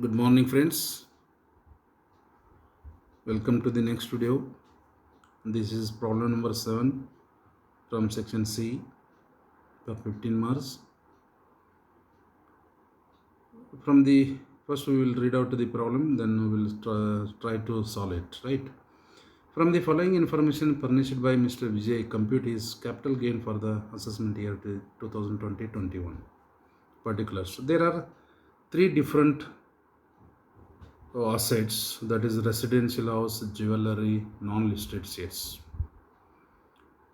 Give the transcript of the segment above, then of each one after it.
Good morning, friends. Welcome to the next video. This is problem number 7 from section C for 15 marks. From the first, we will read out the problem, then we will try to solve it. Right. From the following information furnished by Mr. Vijay, compute his capital gain for the assessment year 2020-21 particulars. So there are three different assets, that is residential house, jewelry, non-listed shares.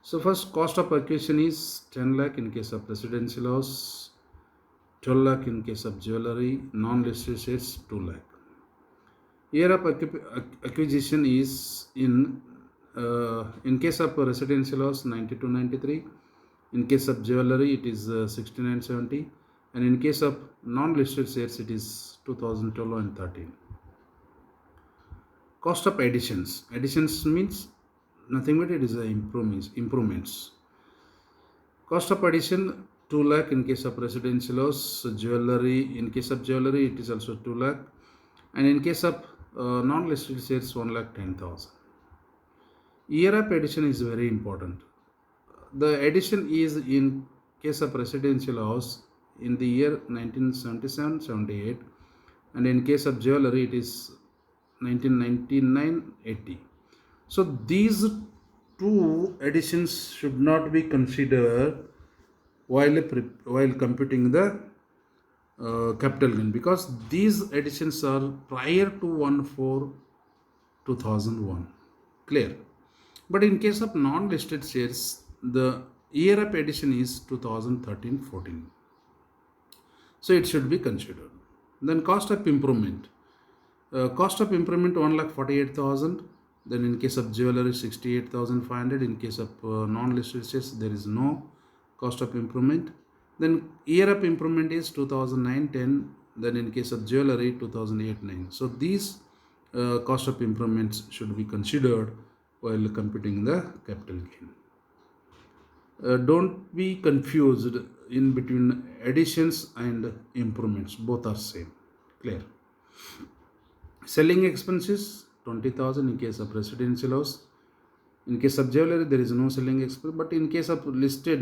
So first, cost of acquisition is 10 lakh in case of residential house, 12 lakh in case of jewelry, non-listed shares 2 lakh. Year of acquisition is in case of residential house 92-93, in case of jewelry it is 69-70, and in case of non-listed shares it is 2012 and 13. Cost of additions means nothing but it is improvements. Cost of addition 2 lakh in case of residential house, jewelry, in case of jewelry it is also 2 lakh, and in case of non-listed shares 1 lakh 10,000. Year of addition is very important. The addition is in case of residential house in the year 1977-78, and in case of jewelry it is 1999-80. So these two additions should not be considered while computing the capital gain, because these additions are prior to 1/4/2001. Clear? But in case of non-listed shares, the year of addition is 2013-14. So it should be considered. Then cost of improvement. Cost of improvement 1,48,000. Then in case of jewelry 68,500. In case of non-listed shares there is no cost of improvement. Then year of improvement is 2009-10. Then in case of jewelry 2008-9. So these cost of improvements should be considered while computing the capital gain. Don't be confused in between additions and improvements. Both are same. Clear? Selling expenses 20,000 in case of residential house. In case of jewelry there is no selling expense, but in case of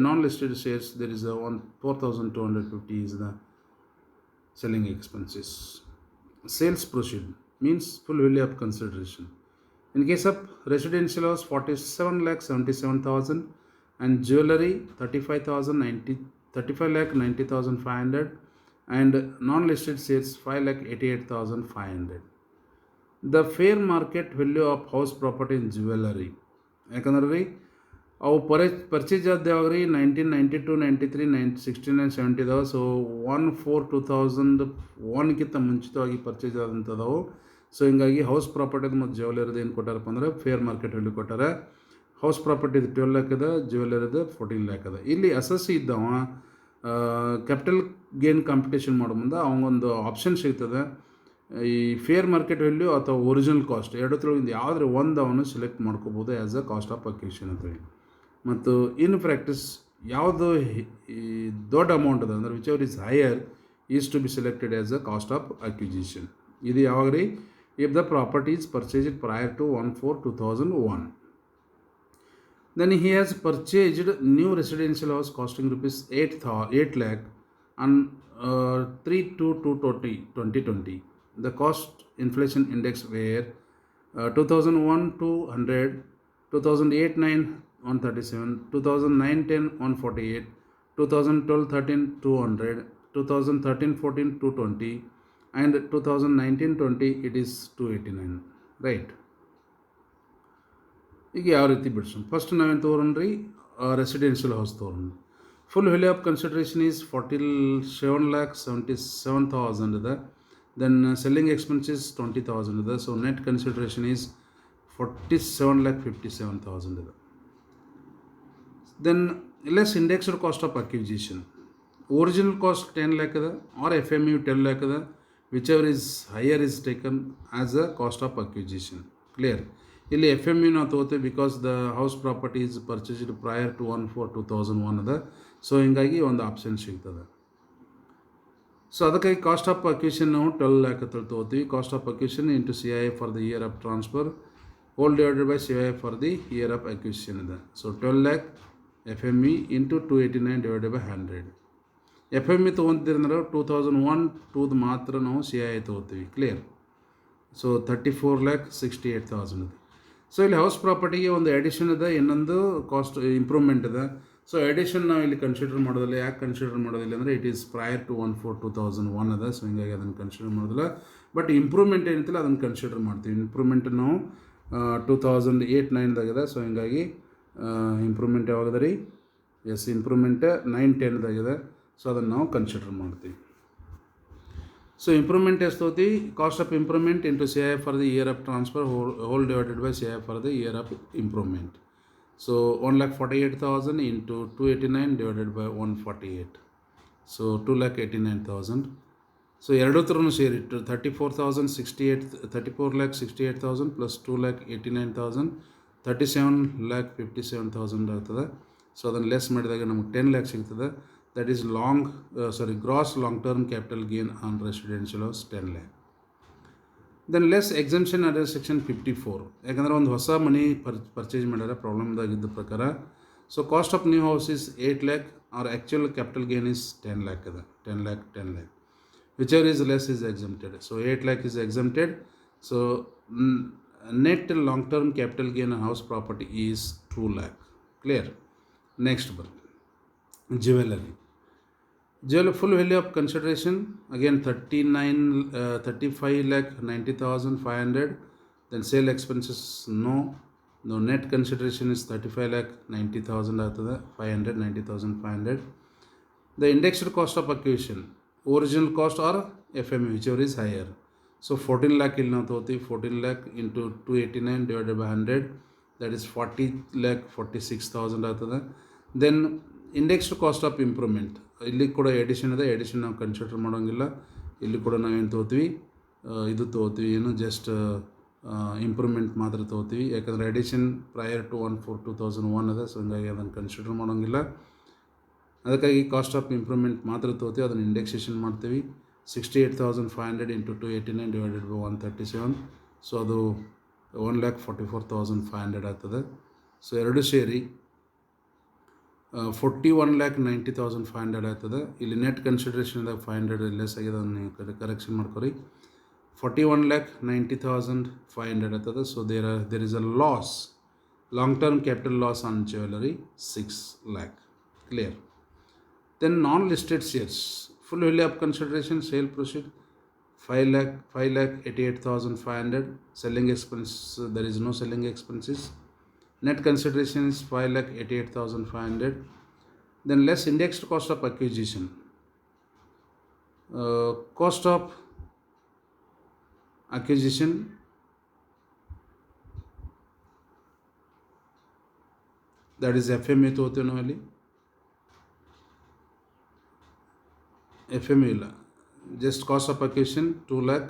non-listed shares there is a 4,250 is the selling expenses. Sales proceed means full value of consideration. In case of residential house 47,77,000, and jewelry 35,90,500, and non-listed shares 5,88,500. The fair market value of house property in jewelry, ಯಾಕಂದ್ರೆ ಅವು purchase ಆದ ಯಾವಾಗ ರೀ 1992-93 69-70 ಅದಾವೆ. So 1/4/2001 ಮುಂಚಿತವಾಗಿ purchase ಆದಂಥದ್ದವು. So ಹಿಂಗಾಗಿ house ಪ್ರಾಪರ್ಟಿದು ಮತ್ತು ಜ್ಯುವೆಲರಿದು ಏನು ಕೊಟ್ಟಾರಪ್ಪ ಅಂದ್ರೆ ಫೇರ್ ಮಾರ್ಕೆಟ್ ವ್ಯಾಲ್ಯೂ ಕೊಟ್ಟಾರೆ. ಹೌಸ್ ಪ್ರಾಪರ್ಟಿದು 12 lakh ಅದ, ಜ್ಯುವೆಲರಿದು 14 lakh ಅದ. ಇಲ್ಲಿ ಅಸಸ್ಸಿ ಇದ್ದವ ಕ್ಯಾಪಿಟಲ್ ಗೇನ್ ಕಾಂಪಿಟೇಷನ್ ಮಾಡೋ ಮುಂದೆ ಅವಂಗೊಂದು ಆಪ್ಷನ್ ಸಿಗ್ತದೆ, ಈ ಫೇರ್ ಮಾರ್ಕೆಟ್ ವ್ಯಾಲ್ಯೂ ಅಥವಾ ಒರಿಜಿನಲ್ ಕಾಸ್ಟ್ ಎರಡತ್ರೊಳಗಿಂದ ಯಾವುದ್ರ ಒಂದು ಅವನು ಸೆಲೆಕ್ಟ್ ಮಾಡ್ಕೋಬೋದು as a cost of acquisition ಅಂತೇಳಿ. ಮತ್ತು ಇನ್ ಪ್ರಾಕ್ಟೀಸ್ ಯಾವುದು ಈ ದೊಡ್ಡ ಅಮೌಂಟ್ ಅದ ಅಂದ್ರೆ whichever is higher is to be selected as a cost of acquisition. ಇದು ಯಾವಾಗ ರೀ? If the property is purchased prior to 1/4/2001. Then he has purchased new residential house costing rupees 8 lakh on 3/2/2020. The cost inflation index were 2001 to 100, 2008-9 137, 2009-10 148, 2012-13 200, 2013-14 220, and 2019-20 it is 289. Right? ಈಗ ಯಾವ ರೀತಿ ಬಿಡಿಸೋಣ? First ನಾವೇನು ತೊಗೊಳ್ರಿ, residential house ತೊಗೊಂಡು full value of consideration is 47,77,000 ಇದೆ. Then selling expenses 20,000 ಇದೆ. So net consideration is 47,57,000 ಇದೆ. Then less indexed cost of acquisition. Original cost 10 lakh ಇದೆ or FMU 10 lakh ಇದೆ. Whichever is higher is taken as a cost of acquisition. Clear? ಇಲ್ಲಿ FMU ನಾವು ತಗೋತೀವಿ because the house property is purchased prior to 1/4/2001 ಅದ. So ಹಿಂಗಾಗಿ ಒಂದು option ಸಿಗ್ತದೆ. So ಅದಕ್ಕಾಗಿ ಕಾಸ್ಟ್ ಆಫ್ ಅಕ್ವಿಷನ್ ನಾವು 12 ಲ್ಯಾಕ್ ಅಂತ ತೊಗೋತೀವಿ. Cost of acquisition into C I for the year of transfer whole divided by C I for the year of acquisition ಇದೆ. So 12 lakh F M E into 289 divided by 100. F M E ತೊಗೊತಿದ್ರೆ 2001 ಟೂದು ಮಾತ್ರ ನಾವು C I ತೊಗೋತೀವಿ. Clear. So 34,68,000 ಇದೆ. So ಇಲ್ಲಿ house ಪ್ರಾಪರ್ಟಿಗೆ ಒಂದು edition ಇದೆ, ಇನ್ನೊಂದು ಕಾಸ್ಟ್ ಇಂಪ್ರೂವ್ಮೆಂಟ್ ಇದೆ. ಸೊ ಎಡಿಷನ್ ನಾವು ಇಲ್ಲಿ ಕನ್ಸಿಡರ್ ಮಾಡೋದಿಲ್ಲ. ಯಾಕೆ ಕನ್ಸಿಡರ್ ಮಾಡೋದಿಲ್ಲ ಅಂದರೆ ಇಟ್ ಈಸ್ ಪ್ರಯರ್ ಟು 1/4/2001 ಅದ. ಸೊ ಹಿಂಗಾಗಿ ಅದನ್ನು ಕನ್ಸಿಡರ್ ಮಾಡೋದಿಲ್ಲ. ಬಟ್ ಇಂಪ್ರೂವ್ಮೆಂಟ್ ಏನಿತ್ತಿಲ್ಲ ಅದನ್ನು ಕನ್ಸಿಡರ್ ಮಾಡ್ತೀವಿ. ಇಂಪ್ರೂವ್ಮೆಂಟ್ ನಾವು 2008-9ದಾಗಿದೆ. ಸೊ ಹಿಂಗಾಗಿ ಇಂಪ್ರೂವ್ಮೆಂಟ್ ಯಾವಾಗದ ರೀ? S, improvement 9-10ದಾಗಿದೆ. ಸೊ ಅದನ್ನು ನಾವು ಕನ್ಸಿಡರ್ ಮಾಡ್ತೀವಿ. ಸೊ ಇಂಪ್ರೂವ್ಮೆಂಟ್ ಎಷ್ಟು ತೊಗೋತೀವಿ? Cost of improvement into C I for the year of transfer whole divided by C I for the year of improvement. So 1,48,000 into 289 divided by 148. So 2,89,000. So ಎರಡೂ ಥರನೂ ಸೇರಿಟ್ಟು 34,68,000 plus 2,89,000 37,57,000 ಆಗ್ತದೆ. So ಅದನ್ನು less ಮಾಡಿದಾಗ ನಮಗೆ 10 ಲ್ಯಾಕ್ ಸಿಗ್ತದೆ. That is gross long term capital gain on residential house 10 lakh. Then less exemption under section 54. ಯಾಕಂದರೆ ಒಂದು ಹೊಸ ಮನಿ ಪರ್ಚೇಸ್ ಮಾಡ್ಯಾರ ಪ್ರಾಬ್ಲಮ್ದಾಗಿದ್ದ ಪ್ರಕಾರ. So cost of new house is 8 lakh or actual capital gain is 10 lakh ಅದ. 10 lakh whichever is less is exempted. So 8 lakh is exempted. So net long term capital gain on house property is 2 lac. Clear. Next jewellery. Full value of consideration again 35,90,500. Then sale expenses no net consideration is 35,90,500 90,500. The indexed cost of acquisition, original cost or FME, whichever is higher. So 14 lakh ಇಲ್ಲಿ ನಾವು ತಗೋತೀವಿ. 14 lakh into 289 divided by 100, that is 40,46,000 ಆಗ್ತದೆ. Then indexed cost of improvement, ಇಲ್ಲಿ ಕೂಡ edition ಇದೆ. Edition ನಾವು consider ಮಾಡೋಂಗಿಲ್ಲ. ಇಲ್ಲಿ ಕೂಡ ನಾವೇನು ತೊಗೋತೀವಿ? ಇದು ತೊಗೋತೀವಿ, ಏನು ಜಸ್ಟ್ ಇಂಪ್ರೂವ್ಮೆಂಟ್ ಮಾತ್ರ ತೊಗೋತೀವಿ. ಯಾಕಂದರೆ ಎಡಿಷನ್ ಪ್ರಯರ್ ಟು 1/4/2001 ಅದ. ಸೊ ಹೀಗಾಗಿ ಅದನ್ನು ಕನ್ಸಿಡರ್ ಮಾಡೋಂಗಿಲ್ಲ. ಅದಕ್ಕಾಗಿ ಕಾಸ್ಟ್ ಆಫ್ ಇಂಪ್ರೂವ್ಮೆಂಟ್ ಮಾತ್ರ ತೊಗೋತೀವಿ. ಅದನ್ನು ಇಂಡೆಕ್ಸೇಷನ್ ಮಾಡ್ತೀವಿ. 68,500 ಇಂಟು 289 ಡಿವೈಡೆಡ್ ಬೈ 137. ಸೊ ಅದು 1,44,500 ಆಗ್ತದೆ. ಸೊ ಎರಡು ಸೇರಿ 41,90,500 ಆಗ್ತದೆ. ಇಲ್ಲಿ ನೆಟ್ ಕನ್ಸಿಡರೇಷನ್ದಾಗ 500 ಲೆಸ್ ಆಗಿದೆ. ಅದನ್ನು ಕರೆಕ್ಷನ್ ಮಾಡ್ಕೊರಿ. 41,90,500 ಆಗ್ತದೆ. So there is a loss, long term capital loss on jewellery 6 lakh. Clear. Then non listed shares. Full value of consideration sale proceed 5,88,500. Selling expense, there is no selling expenses. Net consideration is 5,88,500. Then less indexed cost of acquisition. Cost of acquisition that is FME ತಗೋತೀವಿ ನಾವು ಇಲ್ಲಿ. FME ಇಲ್ಲ, just cost of acquisition 2 lakh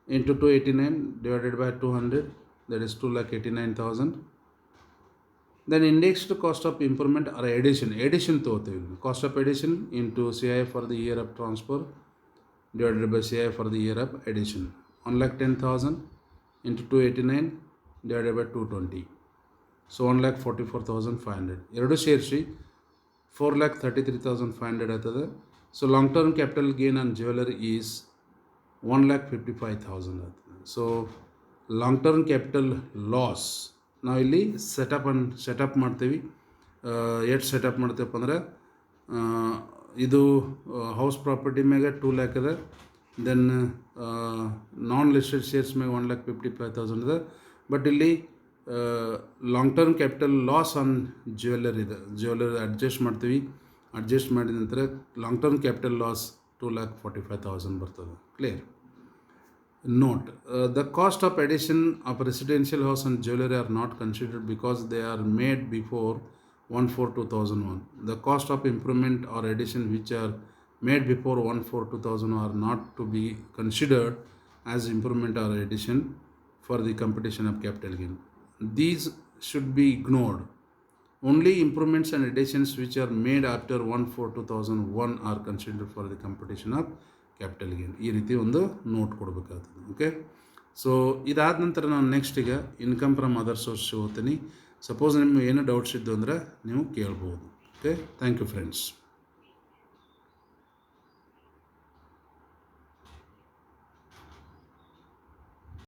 into 289 divided by 200, that is 2,89,000. Then indexed cost of improvement or addition ತೊಗೋತೀವಿ. Cost of addition into C I for the year of transfer divided by C I for the year of addition. 1,10,000 into 289 divided by 220. So 1,44,500. ಎರಡು ಸೇರಿಸಿ 4,33,500 ಆಗ್ತದೆ. So long term capital gain on jewellery is 1,55,000 ಆಗ್ತದೆ. So long term capital loss ನಾವಿಲ್ಲಿ set up ಮಾಡ್ತೀವಿ. ಎಷ್ಟು setup ಮಾಡ್ತೀವಪ್ಪ ಅಂದರೆ, ಇದು ಹೌಸ್ ಪ್ರಾಪರ್ಟಿ ಮ್ಯಾಗೆ 2 ಲ್ಯಾಕ್ ಇದೆ. ದೆನ್ ನಾನ್ ಲಿಸ್ಟೆಡ್ ಶೇರ್ಸ್ ಮ್ಯಾಗೆ 1,55,000 ಇದೆ. ಬಟ್ ಇಲ್ಲಿ long term capital loss on jewellery ಇದೆ. ಜ್ಯುವೆಲರಿ ಅಡ್ಜಸ್ಟ್ ಮಾಡ್ತೀವಿ. ಅಡ್ಜಸ್ಟ್ ಮಾಡಿದ ನಂತರ ಲಾಂಗ್ ಟರ್ಮ್ ಕ್ಯಾಪಿಟಲ್ ಲಾಸ್ 2,45,000 ಬರ್ತದೆ. Clear. Note, the cost of addition of residential house and jewelry are not considered because they are made before 1/4/2001. The cost of improvement or addition which are made before 1/4/2001 are not to be considered as improvement or addition for the computation of capital gain. These should be ignored. Only improvements and additions which are made after 1/4/2001 are considered for the computation of capital gain ಈ ರೀತಿ ಒಂದು note ಕೊಡಬೇಕಾಗ್ತದೆ. Okay, so ಇದಾದ ನಂತರ ನಾನು next ಈಗ income from other source ಹೋಗ್ತೀನಿ. Suppose ನಿಮ್ಗೆ ಏನೋ ಡೌಟ್ಸ್ ಇದ್ದು ಅಂದರೆ ನೀವು ಕೇಳ್ಬೋದು. Okay, thank you friends.